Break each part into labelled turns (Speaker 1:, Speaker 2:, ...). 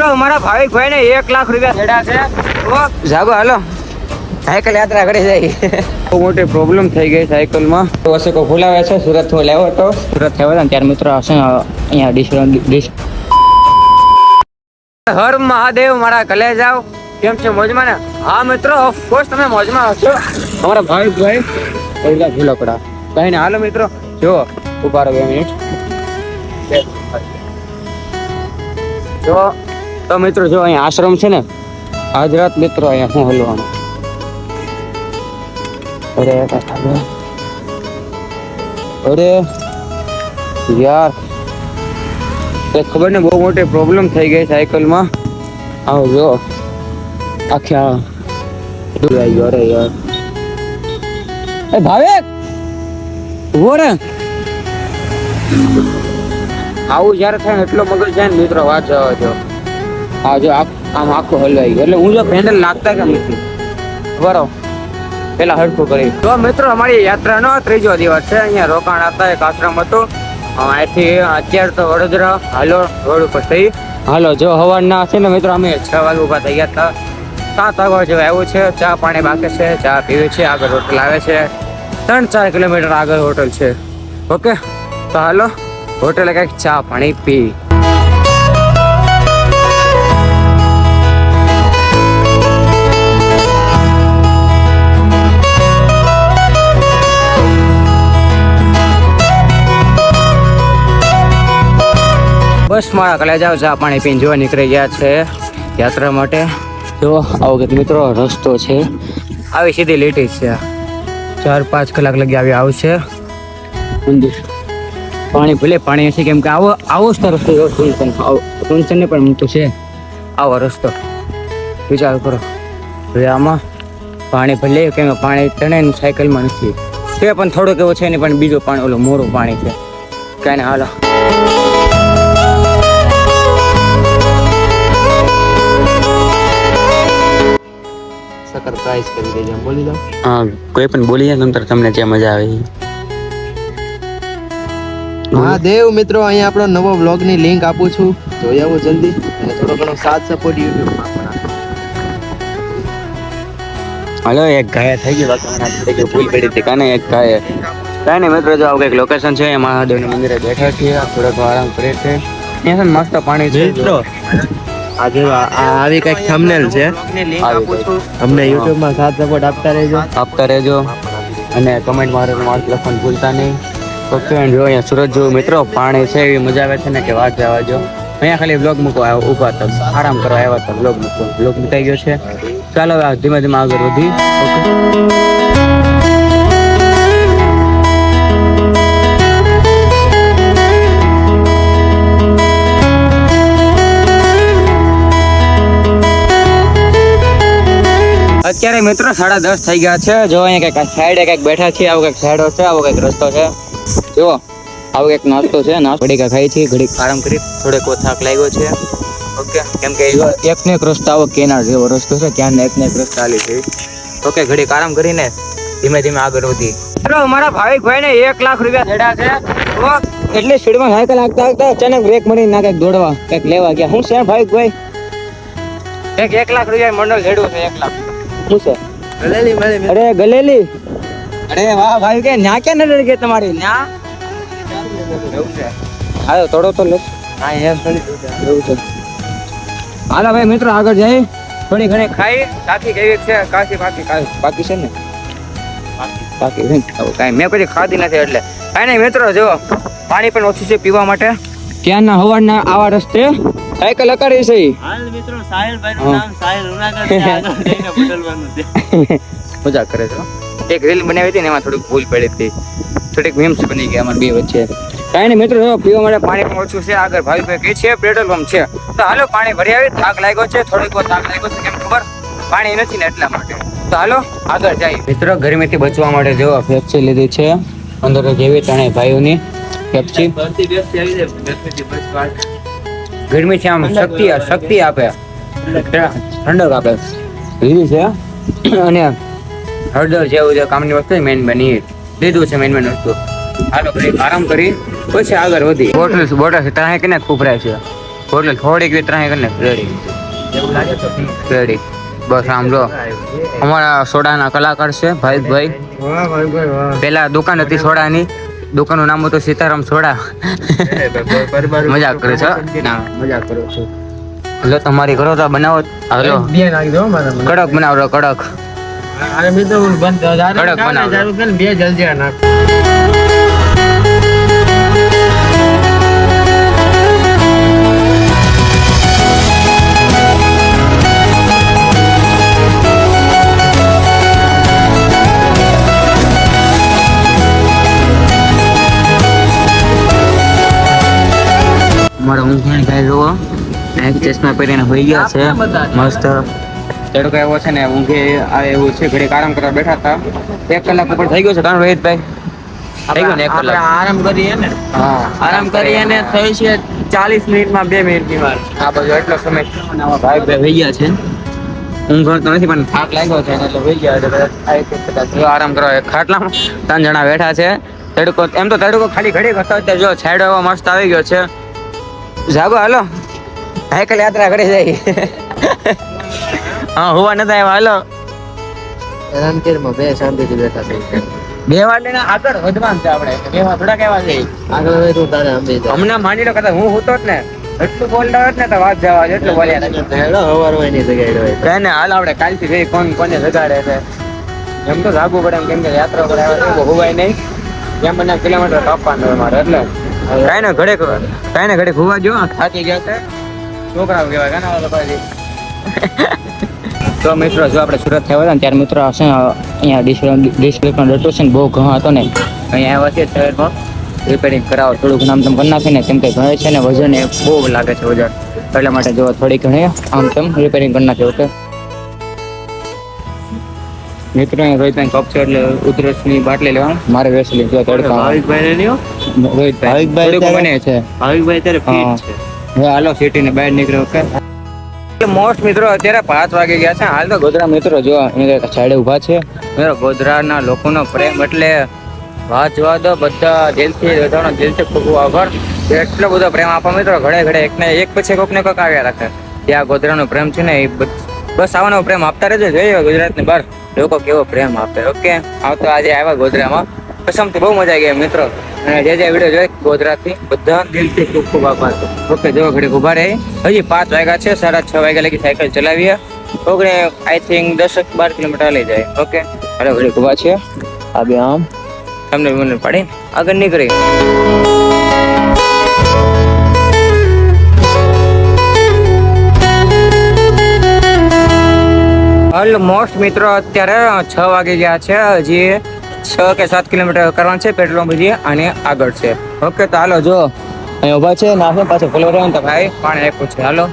Speaker 1: મિત્રો અમારા ભાવિક ભાઈ ને 1 લાખ રૂપિયા છેડા છે. જાગો હાલો સાયકલ યાત્રા કરી જાય. બહુ મોટી પ્રોબ્લેમ થઈ ગઈ સાયકલમાં. અશોકો ફૂલાવે છે. સુરત થી લાવ્યો હતો. સુરત થી આવ્યો ત્યારે મિત્રો અહીંયા ડીશ હર મહાદેવ મારા કલે જાવ. કેમ છે મોજમાં ને? હા મિત્રો ઓફકોર્સ તમે મોજમાં હશો. અમારા ભાવિક ભાઈ પહેલા ભૂલકડા કઈ ને હાલો મિત્રો જો ઉભા રહો 2 મિનિટ જો. તો મિત્રો જો અહીંયા આશ્રમ છે ને આજ રાત મિત્રો અહીંયા હું હલવાનું. અરે યાર ખબર ને બહુ મોટી પ્રોબ્લેમ થઈ ગઈ સાયકલમાં. આવો જો આખી અરે યાર એ ભાવેક ઉભો રે. આવું જયારે થાય ને એટલો મગજ જાય ને મિત્રો વાત જવા જો. હા જો આમ આખું હલવાઈ ગયું એટલે હું જો પેન્ડલ નાખતા કેમ નથી બરાબર પેલા હડકું કરી. તો મિત્રો અમારી યાત્રાનો 3જો દિવસ છે. અહીંયા રોકાણ હતા એક આશ્રમ હતો. અહીંથી અત્યારે તો વડોદરા હાલો રોડ ઉપર થઈ હાલો જો હવારના છે ને મિત્રો અમે 6 વાગે ઉભા થઈ ગયા હતા. 7 વાગે જેવા આવ્યું છે. ચા પાણી બાકી છે. ચા પીવે છે. આગળ હોટલ આવે છે. 3-4 કિલોમીટર આગળ હોટલ છે. ઓકે તો હાલો હોટલે કંઈક ચા પાણી પી. બસ મારા કલે જાવ ચા પાણી પીને જોવા નીકળી ગયા છે યાત્રા માટે. જો આવો કે મિત્રો રસ્તો છે. આવી સીધી લીટી છે. 4-5 કલાક લગી આવી આવશે મંદિર. પાણી ભલે પાણી હશે કેમ કે આવો જ રસ્તો સુનસન ને પણ મૂકતું છે આવો રસ્તો. વિચાર કરો હવે આમાં પાણી ભલે કેમ પાણી તણે સાયકલમાં નથી તે પણ થોડુંક એવું છે ને પણ બીજું પાણી ઓલું મોરું પાણી છે કઈ ને હાલો. સરપ્રાઈઝ કરી દેજો બોલી દો. હા કોઈ પણ બોલી જાય નંતર તમને જે મજા આવે.
Speaker 2: હા દેવ મિત્રો અહીંયા આપણો નવો વ્લોગ ની લિંક આપું છું જોઈ આવો જલ્દી અને થોડો ઘણો સાથ સપોર્ટ YouTube માં પણ
Speaker 1: હાલો. એક ગાય થઈ ગઈ બાકી ભૂલ પડી હતી કાને એક ગાય કાંઈ નહીં મિત્રો જો આવું કંઈક લોકેશન છે. મહાદેવના મંદિરે બેઠા છીએ થોડોક આરામ કરે છે. અહીંયા મસ્ત પાણી છે મિત્રો.
Speaker 2: આજે આવી કઈક થંબનેલ છે. અમને YouTube માં સાથ સપોર્ટ આપતા રહેજો
Speaker 1: અને કમેન્ટ મારવાનું લખવાનું ભૂલતા નહીં. ઓકે જો અહીંયા સુરત જો મિત્રો પાણી છે એવી મજા આવે છે ને કે વાત જવા જો. અહીંયા ખાલી બ્લોગ મૂકો ઊભા તો આરામ કરવા આવ્યા હતા. બ્લોગ મૂકો બ્લોગ મુકાઈ ગયો છે. ચાલો હવે ધીમે ધીમે આગળ વધી. અત્યારે મિત્રો 10:30 થઈ ગયા છે. જો અહીંયા કઈક સાઈડે કઈક બેઠા છીએ. આવો કઈક સાઈડો છે. આવો કઈક રસ્તો છે. જો આવો કઈક નાસ્તો છે. ઘડીક ખાઈ છીએ ઘડીક આરામ કરી થોડોક થાક લાગ્યો છે. ઓકે કેમ કે એકને એક રસ્તો આવો કેનાર જેવો રસ્તો છે. ક્યાં એકને એક રસ્તો ચાલી છે. ઓકે ઘડીક આરામ કરીને ધીમે ધીમે આગળ વધી. મિત્રો અમારા ભાવિક ભાઈ ને 1 લાખ રૂપિયા છેડા છે. એટલે સ્પીડમાં સાયકલ હાંકતા હાંકતા અચાનક બ્રેક મારી ના કઈક દોડવા કઈક લેવા ગયા. શું છે ભાવિક ભાઈ? 1 લાખ રૂપિયા મંડળ છેડવું છે. 1 લાખ શું છે? ગલેલી મળી. અરે ગલેલી. અરે વાહ ભાઈ કે ન્યા ક્યાં નજર ગઈ તમારી? ન્યા હાલો થોડો તો લો. હા યાર એવું છે. હાલો ભાઈ મિત્રો આગળ જઈ થોડી ઘણી ખાઈ. કાકી કેવી છે? બાકી છે ને બાકી કાંઈ મેં કોઈ ખાધી નથી એટલે કાંઈ નહીં મિત્રો. જો પાણી પણ ઓછું છે પીવા માટે. ક્યાંના હવારના આવા રસ્તે સાયકલ અકાડી છે. હાલ મિત્રો સાહિલભાઈનું નામ સાહિલ ઉનાગઢ છે. આગળ જઈને બદલવાનું છે. મજાક કરે છે. એક રીલ બનાવી હતી ને એમાં થોડીક ભૂલ પડી હતી. થોડીક મીમ્સ બની ગયા અમારી બે વચ્ચે. કાંઈ નહીં મિત્રો પીવા માટે પાણી પણ ઓછું છે. આગળ ભાઈ કે છે પેટ્રોલ પંપ છે. તો હાલો પાણી ભરી આવી. થાક લાગ્યો છે. થોડીક થાક લાગ્યો છે કેમ ખબર પાણી નથી ને એટલા માટે. તો હાલો આગળ જાય. મિત્રો ગરમીથી બચવા માટે જો પેપ્સી લીધી છે. અંદર જેવી ત્રણેય ભાઈઓની પેપ્સી. ગરમી છે આમ શક્તિ આપે ઠંડક આપે લીધી છે. અને હળદર જેવું જે કામની વસ્તુ મેન બની લીધું છે. મેન વસ્તુ હાલો આરામ કરી પછી આગળ વધી. બોટલ ત્યાં કે ને ખુભરાય છે. એટલે થોડીક વિતરાણી કરીને રેડી
Speaker 2: એવું લાગે તો
Speaker 1: રેડી. બસ આમ જો અમારા સોડાના કલાકાર છે ભાઈ.
Speaker 2: વાહ ભાઈ વાહ.
Speaker 1: પેલા દુકાન હતી સોડાની, દુકાનનું નામ હતું સીતારામ સોડા. મજાક કરું છો? ના
Speaker 2: મજાક કરું છું.
Speaker 1: લો તમારી ઘરો તો બનાવો. હાલો
Speaker 2: બે નાખી દો મારા
Speaker 1: કડક બનાવો કડક.
Speaker 2: અરે મિત્રો બંધ
Speaker 1: કડક બનાવો.
Speaker 2: બે જલ્દી નાખ.
Speaker 1: મારા ઊંઘાણી ભાઈ જુઓ એક ચશ્મા પહેરીને હોઈ ગયા છે મસ્ત. તડકો એવો છે ને ઊંઘે આવે એવું છે. ઘડીક આરામ કરવા બેઠા હતા. 1 કલાક ઉપર થઈ ગયો છે કારણ રોહિતભાઈ થઈ ગયો ને 1 કલાક
Speaker 2: આરામ કરીએ ને.
Speaker 1: હા
Speaker 2: આરામ કરીએ ને થઈ છે 40 મિનિટમાં 2 મિનિટની વાર.
Speaker 1: આ બધું એટલો સમય ભાઈ હોઈ ગયા છે. ઊંઘ તો નથી પણ થાક લાગ્યો છે એટલે હોઈ ગયા છે. કદાચ આરામ કરવા ખાટલામાં 3 જણા બેઠા છે. તડકો એમ તો તડકો ખાલી ઘડીક હતો અત્યારે જો છાંયડો એવો મસ્ત આવી ગયો છે. જાગો હાલો સાયકલ યાત્રા કરી જાય. હા હોવા નથી આવ્યા હાલો.
Speaker 2: રણતીરમાં બે શાંતિથી બેઠા છે.
Speaker 1: 2 વાર લઈને આગળ વધવાનું છે આપણે. 2 વાર થોડા કહેવા જઈએ.
Speaker 2: આગળ હોય તો તારે અંબે જા.
Speaker 1: હમણાં માની લો કદાચ હું હોતો જ ને એટલું બોલતા હોત ને તો વાત જવા દે એટલું બોલ્યા નથી.
Speaker 2: હેડો હવાર હોય ની જગ્યાએ હોય.
Speaker 1: કઈ ને હાલ આપણે કાલથી જઈ કોને જગાડે છે એમ તો જાગવું પડે એમ કેમ કે યાત્રા પર આવ્યા છે હોવાય નહીં. એમ 50 કિલોમીટર કાપવાનું હોય મારે એટલે કઈ ને ઘડીક હોવા જો થાકી ગયા છે છોકરાઓ કહેવાય કાના પછી. તો મિત્રો જો આપણે સુરત થયા હતા ને ત્યારે મિત્રો હશે અહીંયા ડિસ્પ્લેમાં ડટો છે ને બહુ ઘણો હતો ને અહીંયા આવ્યા છે શહેરમાં રિપેરિંગ કરાવો થોડુંક નામ તેમ કરી નાખે ને કેમ કે ઘરે છે ને વજન એ બહુ લાગે છે વજન એટલા માટે જો થોડી ઘણી આમ તેમ રિપેરિંગ કરી નાખે. ઓકે મિત્રો અહીંયા રોહિતભાઈ કપ છે એટલે ઉધરસની બાટલી લેવાનું મારે વેસલી જો તડકા
Speaker 2: ભાવિકભાઈ ને
Speaker 1: રોહિતભાઈ થોડીક બને છે.
Speaker 2: ભાવિકભાઈ ત્યારે ફિટ છે.
Speaker 1: હવે હાલો સિટીને બહાર નીકળ્યો. ઓકે મોસ્ટ મિત્રો અત્યારે 5 વાગી ગયા છે. હાલ તો ગોધરા મિત્રો જો અહીંયા સાઈડે ઊભા છે. મિત્રો ગોધરાના લોકોનો પ્રેમ એટલે વાત જોવા દો બધા દિલથી બધાનો દિલથી ખૂબ આભાર. એટલો બધો પ્રેમ આપો મિત્રો ઘડે એકને એક પછી કોકને કોક આવ્યા રાખે. ત્યાં ગોધરાનો પ્રેમ છે ને એ બસ આવવાનો પ્રેમ આપતા રહેજો. જોઈએ ગુજરાતની બહાર લોકો કેવો પ્રેમ આપે. ઓકે આવતો આજે આવ્યા ગોધરામાં કસમથી બહુ મજા આવી ગઈ મિત્રો. અને જે વિડીયો જોઈ ગોધરાથી બધા દિલથી ખૂબ ખૂબ આભાર. ઓકે જો ઘડી ઉભા રહે. હજી 5 વાગ્યા છે 6:30 વાગ્યા લગી સાયકલ ચલાવીએ. ઓગણે આઈ થિંક 10-12 કિલોમીટર લઈ જાય. ઓકે હાલો ઘડી ઉભા છે. આ બે આમ તમને મને પાડી આગળ નીકળી. ઓલમોસ્ટ મિત્રો અત્યારે 6 વાગી ગયા છે. હજી 6 કે 7 કિલોમીટર કરવાનું છે પેટ્રોલ બધી અને આગળ છે. ઓકે તો હાલો જો અહીંયા ઉભા છે નાખે પાછું ફોલો રહ્યો તો ભાઈ પાણી આપ્યું છે. હાલો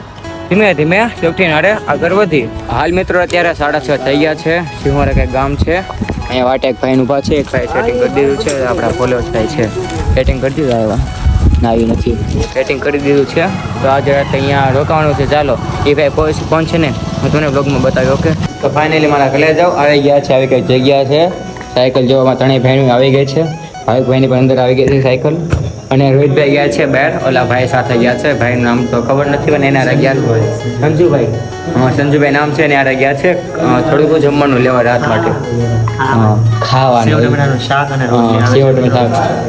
Speaker 1: ધીમે ધીમે સેફટી નાડે આગળ વધી. હાલ મિત્રો અત્યારે 6:30 થઈ ગયા છે. સિંહોરે કંઈક ગામ છે અહીંયા વાટે એક ભાઈ ઉભા છે. એક ભાઈ સેટિંગ કરી દીધું છે. આપણા ફોલો થાય છે સેટિંગ કરી દીધું. આવ્યા ના આવી નથી સેટિંગ કરી દીધું છે. તો આજે રાતે અહીંયા રોકાવાનું છે. ચાલો એ ભાઈ કોણ છે ને હું તમને બ્લોગમાં બતાવ્યું. ઓકે તો ફાઇનલી મારા ઘરે જાઓ આવી ગયા છે. આવી કઈ જગ્યા છે સાયકલ જોવામાં 3 ભાઈ આવી ગઈ છે. ભાવિકભાઈની પણ અંદર આવી ગઈ છે સાયકલ. અને રોહિતભાઈ ગયા છે બહાર ઓલા ભાઈ સાથે ગયા છે. ભાઈનું નામ તો ખબર નથી પણ એના ગયા સંજુભાઈ. હા સંજુભાઈ નામ છે ને યાર ગયા છે થોડુંક જમવાનું લેવા રાત માટે. હા ખાવાનું
Speaker 2: શાક અને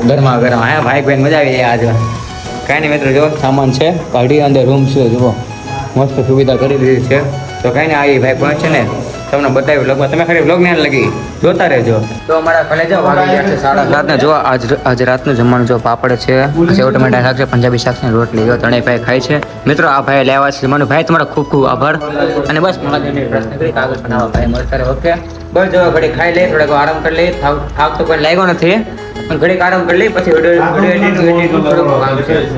Speaker 1: ગરમા ગરમ. હા ભાવિકભાઈ મજા આવી જાય આજે. કાંઈ નહીં મિત્રો જો સામાન છે કાઢી અંદર રૂમ છે જુઓ મસ્ત સુવિધા કરી દીધી છે. તો કાંઈ નહીં આવી ભાઈ પહોંચે ને તમને બતાવ્યું બ્લોગમાં તમે ખાલી બ્લોગ ને લગી જોતા રહેજો. તો અમારા કોલેજ વાગી ગયા છે 7:30 જો આજ રાતનું જમવાનું જો પાપડ છે સેવ ટમેટા શાક છે પંજાબી શાક ને રોટલી જો 3 ભાઈ ખાય છે. મિત્રો આ ભાઈ લેવા છે જમવાનું. ભાઈ તમારો ખૂબ ખૂબ આભાર. અને બસ મારા પ્રશ્ન કરી કાગળ બનાવવા ભાઈ મળતા રહે. ઓકે બસ જો ઘડી ખાઈ લે થોડોક આરામ કરી લે. થાક તો કોઈ લાગ્યો નથી પણ ઘડીક આરામ કરી લઈ પછી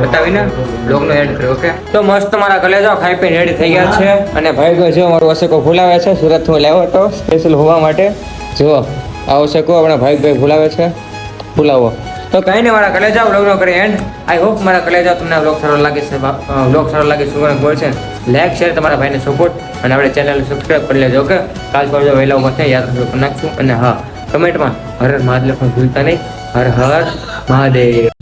Speaker 1: બતાવીને બ્લોગનો એડ કર્યો. ઓકે તો મસ્ત મારા કલેજો ખાઈ પીને રેડી થઈ ગયા છે. અને ભાઈ ગયો જો મારું અશેકો ફૂલાવે છે સુરત હું લાવ્યો હતો સ્પેશિયલ હોવા માટે. જુઓ આવો શેકો આપણા ભાઈ ફૂલાવે છે ફૂલાવો. તો કંઈ નહીં મારા કલેજા બ્લોગનો કરી એન્ડ. આઈ હોપ મારા કલેજા તમને બ્લોગ સારો લાગે છે. બ્લોગ સારો લાગે શું બોલ છે લાઈક શેર તમારા ભાઈને સપોર્ટ અને આપણે ચેનલ સબસ્ક્રાઈબ કરી લેજો. ઓકે કાલ કરજો વહેલા ઉમર થાય યાદ કરી નાખશું. અને હા કમેન્ટમાં હર હર મહાદેવ પણ ભૂલતા નહીં. હર હર મહાદેવ.